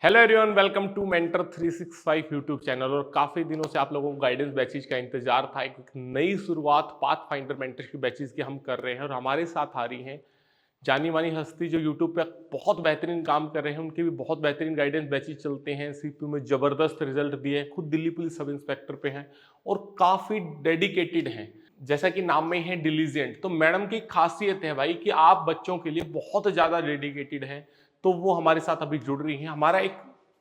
Hello everyone, welcome to mentor 365 YouTube channel. और काफ़ी दिनों से आप लोगों को गाइडेंस बैचेज का इंतजार था। एक नई शुरुआत पाथ फाइंडर मेंटरशिप बैचेज की हम कर रहे हैं और हमारे साथ आ रही हैं जानी मानी हस्ती जो यूट्यूब पे बहुत बेहतरीन काम कर रहे हैं। उनके भी बहुत बेहतरीन गाइडेंस बैचेज चलते हैं, सीपीयू में ज़बरदस्त रिजल्ट दिए हैं, खुद दिल्ली पुलिस सब इंस्पेक्टर पे हैं और काफ़ी डेडिकेटेड हैं। जैसा कि नाम में ही है डिलीजेंट, तो मैडम की खासियत है भाई कि आप बच्चों के लिए बहुत ज़्यादा डेडिकेटेड हैं। तो वो हमारे साथ अभी जुड़ रही हैं। हमारा एक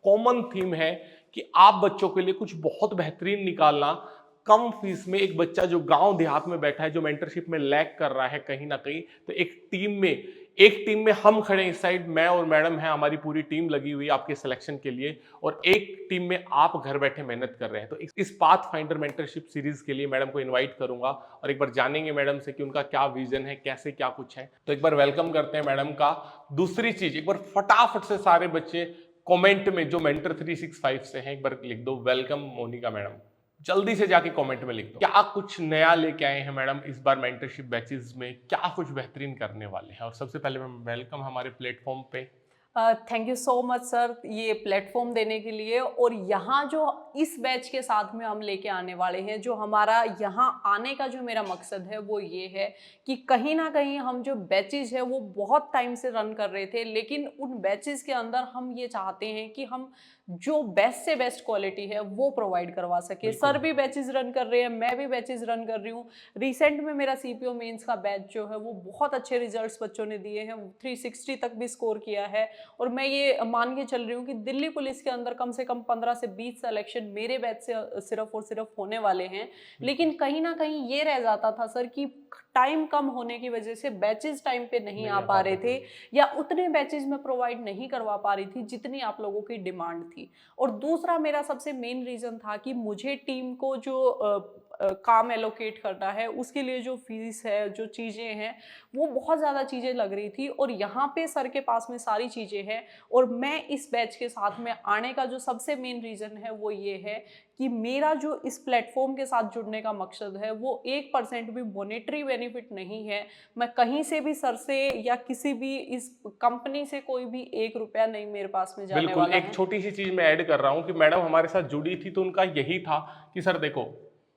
कॉमन थीम है कि आप बच्चों के लिए कुछ बहुत बेहतरीन निकालना, कम फीस में। एक बच्चा जो गांव देहात में बैठा है, जो मेंटरशिप में लैग कर रहा है कहीं ना कहीं, तो एक टीम में हम खड़े हैं इस साइड, मैं और मैडम है, हमारी पूरी टीम लगी हुई है आपके सिलेक्शन के लिए। और एक टीम में आप घर बैठे मेहनत कर रहे हैं। तो इस पाथ फाइंडर मेंटरशिप सीरीज के लिए मैडम को इनवाइट करूंगा और एक बार जानेंगे मैडम से कि उनका क्या विजन है, कैसे क्या कुछ है। तो एक बार वेलकम करते हैं मैडम का। दूसरी चीज, एक बार फटाफट से सारे बच्चे कमेंट में जो मेंटर 365 से हैं एक बार लिख दो वेलकम मोनिका मैडम। जल्दी से जाके कमेंट में लिख दो क्या कुछ नया लेके आए हैं मैडम इस बार मेंटरशिप बैचेस में, क्या कुछ बेहतरीन करने वाले हैं। और सबसे पहले मैम वेलकम हमारे प्लेटफॉर्म पे। Thank you so much sir, ये प्लेटफॉर्म देने के लिए। और यहाँ जो इस बैच के साथ में हम लेके आने वाले हैं, जो हमारा यहाँ आने का जो मेरा मकसद है वो ये है कि कहीं ना कहीं हम जो बैचेज है वो बहुत टाइम से रन कर रहे थे, लेकिन उन बैचेज के अंदर हम ये चाहते हैं कि हम जो बेस्ट से बेस्ट क्वालिटी है वो प्रोवाइड करवा सके। सर भी बैचेज रन कर रहे हैं, मैं भी बैचेज रन कर रही हूँ। रिसेंट में मेरा सीपीओ मेंस का बैच जो है वो बहुत अच्छे रिजल्ट्स बच्चों ने दिए हैं, 360 तक भी स्कोर किया है। और मैं ये मान के चल रही हूँ कि दिल्ली पुलिस के अंदर कम से कम 15 से 20 सिलेक्शन मेरे बैच से सिर्फ और सिर्फ होने वाले हैं। लेकिन कहीं ना कहीं ये रह जाता था सर कि टाइम कम होने की वजह से बैचेज टाइम पे नहीं आ पा रहे थे, या उतने बैचेज में प्रोवाइड नहीं करवा पा रही थी जितनी आप लोगों की डिमांड थी। और दूसरा मेरा सबसे मेन रीजन था कि मुझे टीम को जो काम एलोकेट करना है, उसके लिए जो फीस है, जो चीज़ें हैं, वो बहुत ज़्यादा चीज़ें लग रही थी। और यहाँ पे सर के पास में सारी चीज़ें हैं। और मैं इस बैच के साथ में आने का जो सबसे मेन रीज़न है वो ये है कि मेरा जो इस प्लेटफॉर्म के साथ जुड़ने का मकसद है वो 1% भी मॉनेटरी बेनिफिट नहीं है। मैं कहीं से भी सर से या किसी भी इस कंपनी से कोई भी 1 रुपया नहीं मेरे पास में जाने बिल्कुल, वाला एक है। छोटी सी चीज मैं ऐड कर रहा हूं कि मैडम हमारे साथ जुड़ी थी तो उनका यही था कि सर देखो,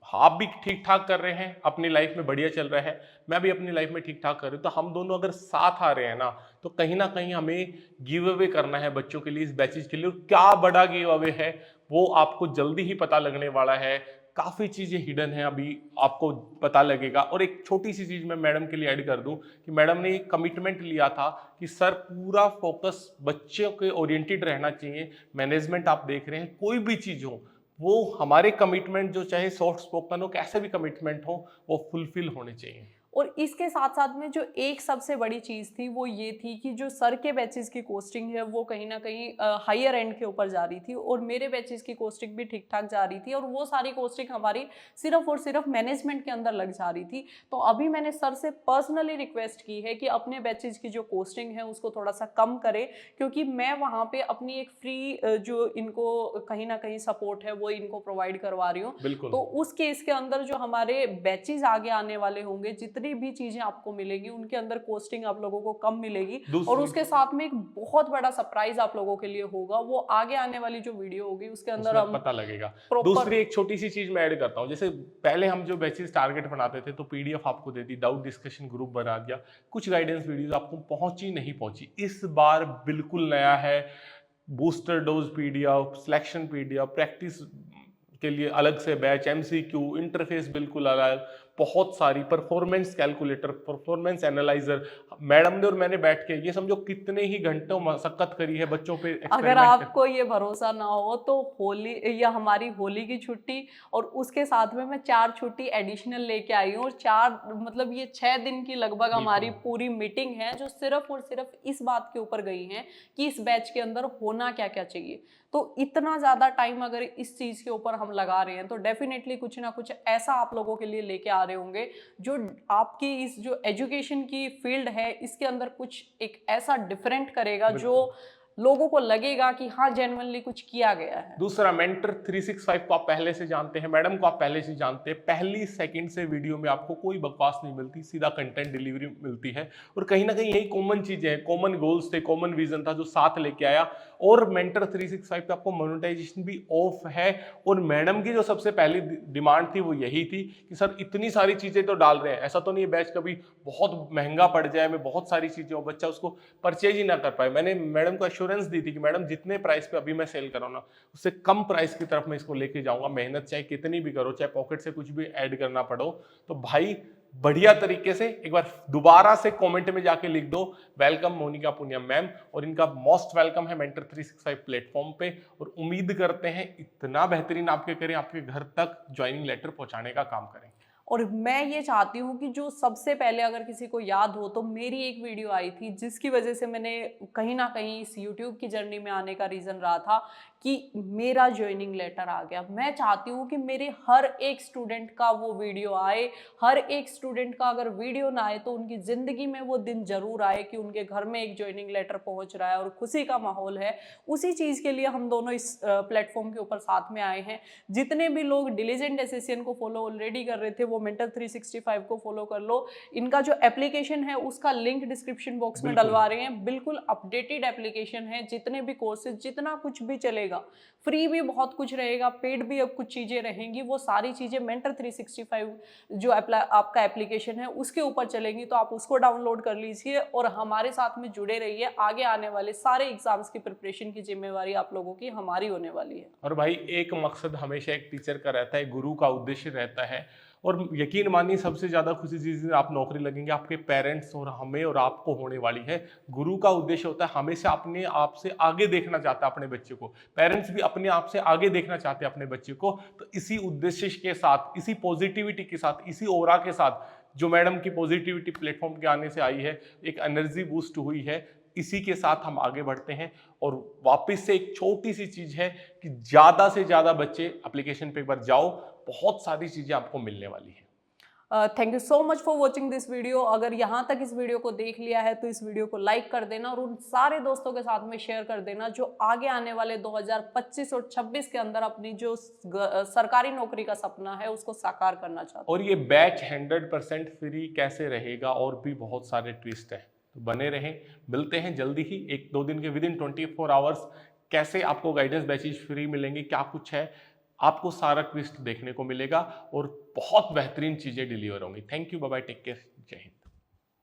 आप भी ठीक ठाक कर रहे हैं, अपनी लाइफ में बढ़िया चल रहा है, मैं भी अपनी लाइफ में ठीक ठाक कर रही हूँ, तो हम दोनों अगर साथ आ रहे हैं ना कहीं हमें गिव अवे करना है बच्चों के लिए, इस बैचेज के लिए। और क्या बड़ा गिव अवे है वो आपको जल्दी ही पता लगने वाला है। काफी चीजें हिडन है, अभी आपको पता लगेगा। और एक छोटी सी चीज मैं मैडम के लिए ऐड कर दूं कि मैडम ने एक कमिटमेंट लिया था कि सर पूरा फोकस बच्चों के ओरिएंटेड रहना चाहिए। मैनेजमेंट आप देख रहे हैं, कोई भी चीज हो वो हमारे कमिटमेंट, जो चाहे सॉफ्ट स्पोकन हो, कैसे भी कमिटमेंट हो, वो फुलफिल होने चाहिए। और इसके साथ साथ में जो एक सबसे बड़ी चीज़ थी वो ये थी कि जो सर के बैचेस की कोस्टिंग है वो कहीं ना कहीं हायर एंड के ऊपर जा रही थी, और मेरे बैचेस की कोस्टिंग भी ठीक ठाक जा रही थी। और वो सारी कोस्टिंग हमारी सिर्फ और सिर्फ मैनेजमेंट के अंदर लग जा रही थी। तो अभी मैंने सर से पर्सनली रिक्वेस्ट की है कि अपने बैचेस की जो कोस्टिंग है उसको थोड़ा सा कम करें, क्योंकि मैं वहाँ पे अपनी एक फ्री जो इनको कहीं ना कहीं सपोर्ट है वो इनको प्रोवाइड करवा रही हूँ। बिल्कुल। तो उस केस के अंदर जो हमारे बैचेस आगे आने वाले होंगे, जितनी भी चीजें आपको मिलेगी उनके अंदर कोस्टिंग आप लोगों को कम मिलेगी। और दूसरी उसके साथ में एक बहुत बड़ा सरप्राइज आप लोगों के लिए होगा, वो आगे आने वाली जो वीडियो होगी उसके अंदर उसमें हम पता लगेगा। प्रॉपर। दूसरी एक छोटी सी चीज मैं ऐड करता हूँ, जैसे पहले हम जो बैचेस टारगेट बनाते थे तो पीडीएफ आपको दे दी, डाउट डिस्कशन ग्रुप बना दिया, कुछ गाइडेंस वीडियोस आपको पहुंची नहीं पहुंची। इस बार बिल्कुल नया है, booster dose PDF, selection PDF, practice के लिए अलग से बैच, एमसीक्यू, इंटरफेस बिल्कुल अलग, बहुत सारी performance calculator, performance analyser. Madam ने और मैंने बैठ के ये समझो कितने ही घंटों मशक्कत करी है बच्चों पे अगर एक्सपेरिमेंट। आपको ये भरोसा ना हो तो होली या हमारी होली की छुट्टी और उसके साथ में मैं 4 छुट्टी एडिशनल लेके आई हूँ, और 4 मतलब ये 6 दिन की लगभग हमारी बिल्कुल। पूरी मीटिंग है जो सिर्फ और सिर्फ इस बात के ऊपर गई है कि इस बैच के अंदर होना क्या क्या चाहिए। तो इतना ज़्यादा टाइम अगर इस चीज़ के ऊपर हम लगा रहे हैं तो डेफिनेटली कुछ ना कुछ ऐसा आप लोगों के लिए लेके आ रहे होंगे जो आपकी इस जो एजुकेशन की फील्ड है इसके अंदर कुछ एक ऐसा डिफरेंट करेगा जो बिल्कुल। लोगों को लगेगा कि हाँ जेन्युइनली कुछ किया गया है। दूसरा, मेंटर 365 को आप पहले से जानते हैं, मैडम को आप पहले से जानते हैं। पहली सेकंड से वीडियो में आपको कोई बकवास नहीं मिलती, सीधा कंटेंट डिलीवरी मिलती है। और कहीं ना कहीं यही कॉमन चीजें हैं, कॉमन गोल्स थे, कॉमन विजन था जो साथ लेके आया। और मेंटर 365 पे आपको मोनेटाइजेशन भी ऑफ है। और मैडम की जो सबसे पहली डिमांड थी वो यही थी कि सर इतनी सारी चीजें तो डाल रहे हैं, ऐसा तो नहीं है बैच कभी बहुत महंगा पड़ जाए, मैं बहुत सारी चीजें हो, बच्चा उसको परचेज ही ना कर पाए। मैंने मैडम को एश्योरेंस दी थी कि मैडम जितने प्राइस पे अभी मैं सेल कर रहा हूँ ना, उससे कम प्राइस की तरफ मैं इसको लेके जाऊंगा, मेहनत चाहे कितनी भी करो, चाहे पॉकेट से कुछ भी ऐड करना पड़ो। तो भाई बढ़िया तरीके से एक बार दोबारा से कमेंट में जाके लिख दो वेलकम मोनिका पुनिया मैम, और इनका मोस्ट वेलकम है मेंटर 365 प्लेटफॉर्म पे। और उम्मीद करते हैं इतना बेहतरीन आपके करें, आपके घर तक ज्वाइनिंग लेटर पहुंचाने का काम करें। और मैं ये चाहती हूँ कि जो सबसे पहले अगर किसी को याद हो तो मेरी एक वीडियो आई थी जिसकी वजह से मैंने कहीं ना कहीं इस यूट्यूब की जर्नी में आने का रीज़न रहा था कि मेरा ज्वाइनिंग लेटर आ गया। मैं चाहती हूँ कि मेरे हर एक स्टूडेंट का वो वीडियो आए, हर एक स्टूडेंट का अगर वीडियो ना आए तो उनकी ज़िंदगी में वो दिन ज़रूर आए कि उनके घर में एक ज्वाइनिंग लेटर पहुँच रहा है और खुशी का माहौल है। उसी चीज़ के लिए हम दोनों इस प्लेटफॉर्म के ऊपर साथ में आए हैं। जितने भी लोग डिलीजेंट एसएससीएन को फॉलो ऑलरेडी कर रहे थे वो मेंटर 365 को फॉलो कर लो। इनका जो एप्लीकेशन है उसका लिंक डिस्क्रिप्शन बॉक्स में डलवा रहे हैं। बिल्कुल अपडेटेड एप्लीकेशन है, जितने भी कोर्सेज जितना कुछ भी चलेगा, फ्री भी बहुत कुछ रहेगा, पेड भी अब कुछ चीजें रहेंगी, वो सारी चीजें मेंटर 365 जो आपका एप्लीकेशन है उसके ऊपर चलेंगी। तो आप उसको डाउनलोड कर लीजिए और हमारे साथ में जुड़े रहिए। आगे आने वाले सारे एग्जाम्स की प्रिपरेशन की जिम्मेवारी आप लोगों की हमारी होने वाली है। और भाई एक मकसद हमेशा एक टीचर का रहता है, गुरु का उद्देश्य रहता है। और यकीन मानिए सबसे ज्यादा खुशी जिस दिन आप नौकरी लगेंगे आपके पेरेंट्स और हमें और आपको होने वाली है। गुरु का उद्देश्य होता है हमेशा अपने आप से आगे देखना चाहता है अपने बच्चे को, पेरेंट्स भी अपने आप से आगे देखना चाहते हैं अपने बच्चे को। तो इसी उद्देश्य के साथ, इसी पॉजिटिविटी के साथ, इसी ओरा के साथ जो मैडम की पॉजिटिविटी प्लेटफॉर्म के आने से आई है, एक एनर्जी बूस्ट हुई है, इसी के साथ हम आगे बढ़ते हैं। और वापस से एक छोटी सी चीज है कि ज्यादा से ज्यादा बच्चे एप्लीकेशन पे एक बार जाओ, बहुत सारी चीजें आपको मिलने वाली है। Thank you so much for watching this video. अगर यहाँ तक इस वीडियो को देख लिया है तो इस वीडियो को लाइक कर देना और उन सारे दोस्तों के साथ में शेयर कर देना जो आगे आने वाले 2025 और 26 के अंदर अपनी जो सरकारी नौकरी का सपना है उसको साकार करना चाहते हैं। और ये बैच 100% फ्री कैसे रहेगा, और भी बहुत सारे ट्विस्ट है, तो बने रहें। मिलते हैं जल्दी ही, 1-2 दिन के विदिन 24 आवर्स कैसे आपको गाइडेंस बैचेज फ्री मिलेंगे, क्या कुछ है, आपको सारा ट्विस्ट देखने को मिलेगा और बहुत बेहतरीन चीजें डिलीवर होंगी। Thank you, bye bye, take care, जय हिंद।